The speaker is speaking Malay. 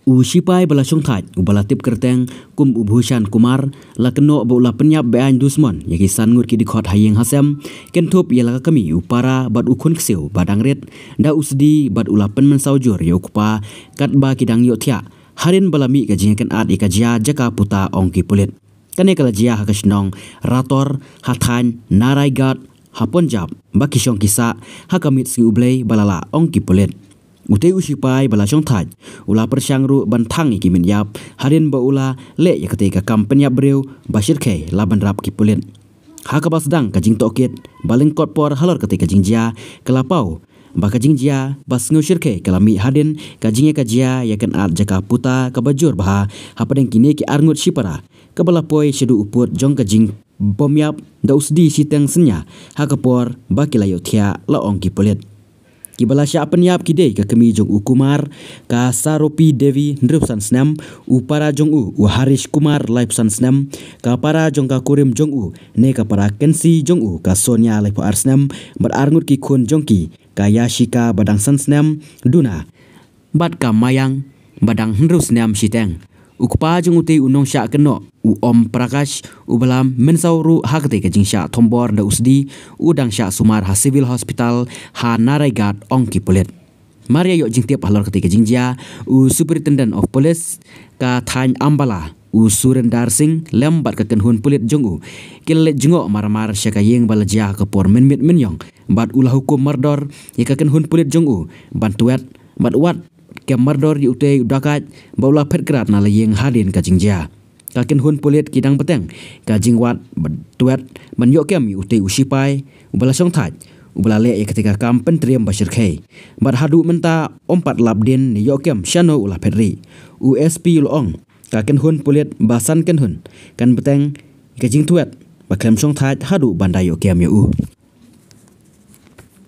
Sipai bala syongthaj bala tip kerteng kum Bhushan Kumar la keno bola penyap bean dusmon yaki sangut ki dikhot hayeng hasem kenthop yala kami upara bad ukun kseu badang ret da usdi bad ulapen mensaujur yokpa katba kidang yothya harin balami kajingken ad ikajia jaka puta ongki pulit kane kala jia hakashnong rator hathan naraigat haponjab bakishong kisa hakamit si ublei balala ongki pulit Utei usipai bala syongthaj ula persyangru bantang iki minyap harin ba ula le ya ketika kampenya breu Bashir K laban rap ki pulit hakabas dang kajing tokit baling kotpor halor ketika jingjia kelapau baka jingjia bas ngusir K kelami hadin kajingnya kajia yakan at jaka puta kabajur baha hapadeng kini ki arngut sipara kabala poi sedu uput jong kajing bomyap da usdi siteng senya hakapor bakilayo thia la ongki pulit Kibala syak penyap kidei ke kemi jong Kumar ka Saropi Devi Nrupsan Snam upara jong Harish Kumar Laipsan Snam ka para jong ka Kurim jong ne ka para Kensi jong ka Sonia Laipo Arsnam berarngut ki kun jongki ka Yashika Badang Sansnam Duna bad ka Mayang Badang Nrusnam Siteng Ukpa jong utei unong syak keno Om Prakash ubalam mensauru hakte ke jingsya thombor da usdi udang syak sumar ha civil hospital ha naraigat ongki pulit Maria yok jingtiap halor ketika jingjia superintendent of police ka Thany Ambala Surendar Singh lembat ke kenhun pulit jong kilet jengok mar-mar syaka yeng balajia ke por menmit menyong bad ulah hukum mardor ka kenhun pulit jong bantuat badwat ke mardor di utei udakat baula petgrat na layeng hadin ka jingjia kaken hun pulit kidang peteng kajing wat tuat menyok kem utei usipai ubala syongthaj ubala le ketika kampen triam Bashir K bar hadu menta ompat labdin ni yokem shano ulah pedri USP ulong kaken hun pulit basan ken hun kan peteng kajing tuat bakem syongthaj hadu bandai yokem yu